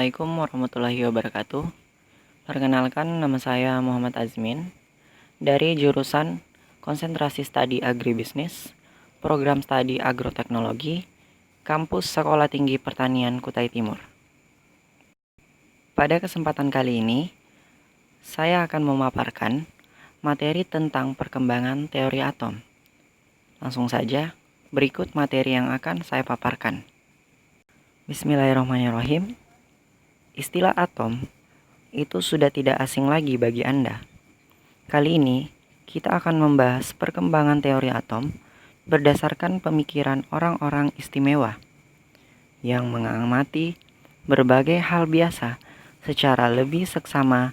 Assalamualaikum warahmatullahi wabarakatuh. Perkenalkan, nama saya Muhammad Azmin dari jurusan Konsentrasi Studi Agribisnis, Program Studi Agroteknologi, Kampus Sekolah Tinggi Pertanian Kutai Timur. Pada kesempatan kali ini, saya akan memaparkan materi tentang perkembangan teori atom. Langsung saja, berikut materi yang akan saya paparkan. Bismillahirrahmanirrahim. Istilah atom itu sudah tidak asing lagi bagi Anda. Kali ini, kita akan membahas perkembangan teori atom berdasarkan pemikiran orang-orang istimewa yang mengamati berbagai hal biasa secara lebih seksama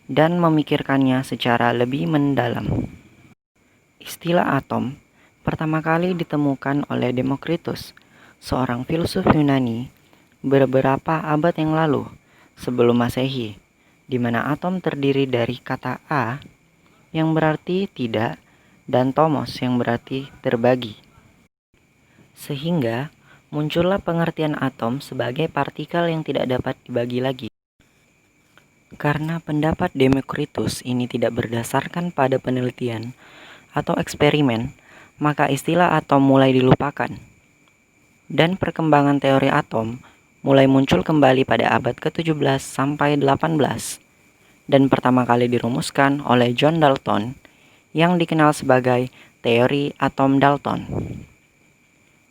dan memikirkannya secara lebih mendalam. Istilah atom pertama kali ditemukan oleh Demokritus, seorang filsuf Yunani, beberapa abad yang lalu sebelum Masehi, di mana atom terdiri dari kata A yang berarti tidak dan tomos yang berarti terbagi. Sehingga muncullah pengertian atom sebagai partikel yang tidak dapat dibagi lagi. Karena pendapat Demokritus ini tidak berdasarkan pada penelitian atau eksperimen, maka istilah atom mulai dilupakan. Dan perkembangan teori atom mulai muncul kembali pada abad ke-17 sampai 18 dan pertama kali dirumuskan oleh John Dalton yang dikenal sebagai teori atom Dalton.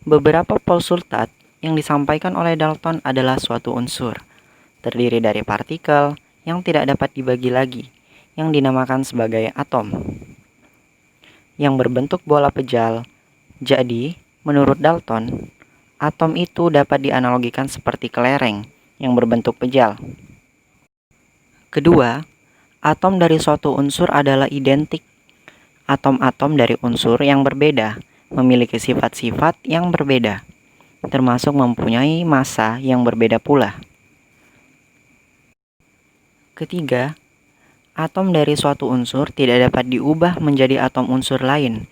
Beberapa postulat yang disampaikan oleh Dalton adalah suatu unsur terdiri dari partikel yang tidak dapat dibagi lagi yang dinamakan sebagai atom yang berbentuk bola pejal. Jadi, menurut Dalton, atom itu dapat dianalogikan seperti kelereng yang berbentuk pejal. Kedua, atom dari suatu unsur adalah identik. Atom-atom dari unsur yang berbeda memiliki sifat-sifat yang berbeda, termasuk mempunyai massa yang berbeda pula. Ketiga, atom dari suatu unsur tidak dapat diubah menjadi atom unsur lain,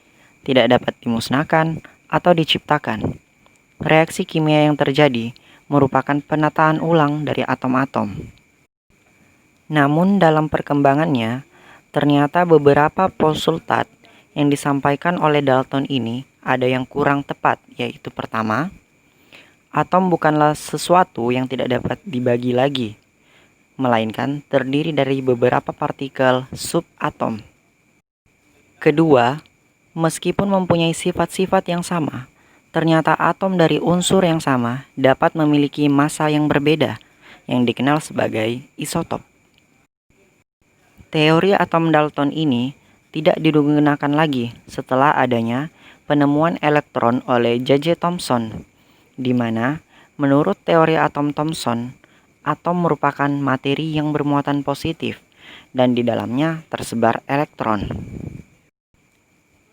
tidak dapat dimusnahkan atau diciptakan. Reaksi kimia yang terjadi merupakan penataan ulang dari atom-atom. Namun dalam perkembangannya, ternyata beberapa postulat yang disampaikan oleh Dalton ini ada yang kurang tepat, yaitu pertama, atom bukanlah sesuatu yang tidak dapat dibagi lagi, melainkan terdiri dari beberapa partikel subatom. Kedua, meskipun mempunyai sifat-sifat yang sama, ternyata atom dari unsur yang sama dapat memiliki massa yang berbeda, yang dikenal sebagai isotop. Teori atom Dalton ini tidak digunakan lagi setelah adanya penemuan elektron oleh J.J. Thomson, di mana menurut teori atom Thomson, atom merupakan materi yang bermuatan positif dan di dalamnya tersebar elektron.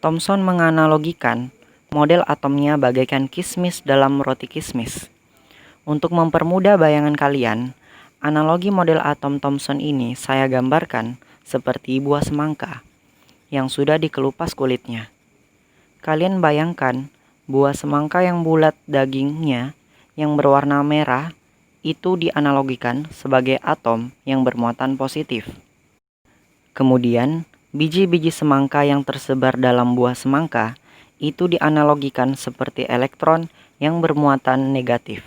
Thomson menganalogikan model atomnya bagaikan kismis dalam roti kismis. Untuk mempermudah bayangan kalian, analogi model atom Thomson ini saya gambarkan seperti buah semangka yang sudah dikelupas kulitnya. Kalian bayangkan buah semangka yang bulat dagingnya yang berwarna merah itu dianalogikan sebagai atom yang bermuatan positif. Kemudian, biji-biji semangka yang tersebar dalam buah semangka itu dianalogikan seperti elektron yang bermuatan negatif.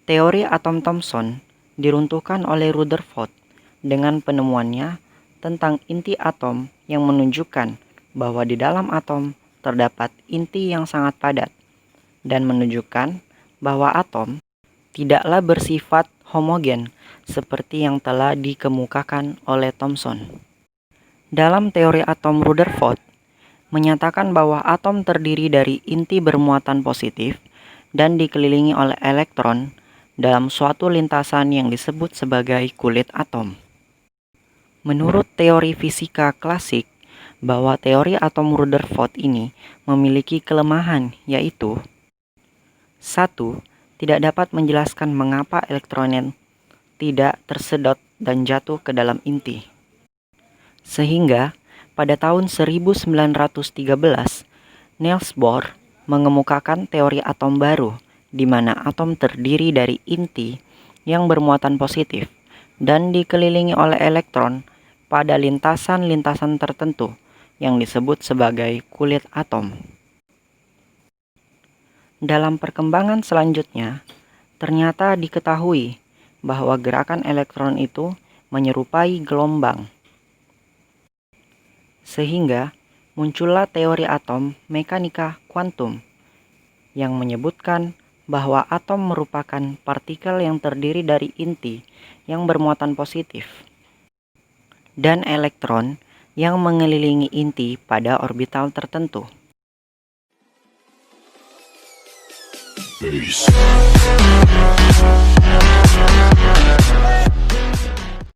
Teori atom Thomson diruntuhkan oleh Rutherford dengan penemuannya tentang inti atom yang menunjukkan bahwa di dalam atom terdapat inti yang sangat padat dan menunjukkan bahwa atom tidaklah bersifat homogen seperti yang telah dikemukakan oleh Thomson. Dalam teori atom Rutherford menyatakan bahwa atom terdiri dari inti bermuatan positif dan dikelilingi oleh elektron dalam suatu lintasan yang disebut sebagai kulit atom. Menurut teori fisika klasik, bahwa teori atom Rutherford ini memiliki kelemahan, yaitu 1. Tidak dapat menjelaskan mengapa elektronen tidak tersedot dan jatuh ke dalam inti. Sehingga pada tahun 1913, Niels Bohr mengemukakan teori atom baru, di mana atom terdiri dari inti yang bermuatan positif dan dikelilingi oleh elektron pada lintasan-lintasan tertentu yang disebut sebagai kulit atom. Dalam perkembangan selanjutnya, ternyata diketahui bahwa gerakan elektron itu menyerupai gelombang. Sehingga muncullah teori atom mekanika kuantum yang menyebutkan bahwa atom merupakan partikel yang terdiri dari inti yang bermuatan positif dan elektron yang mengelilingi inti pada orbital tertentu. Peace.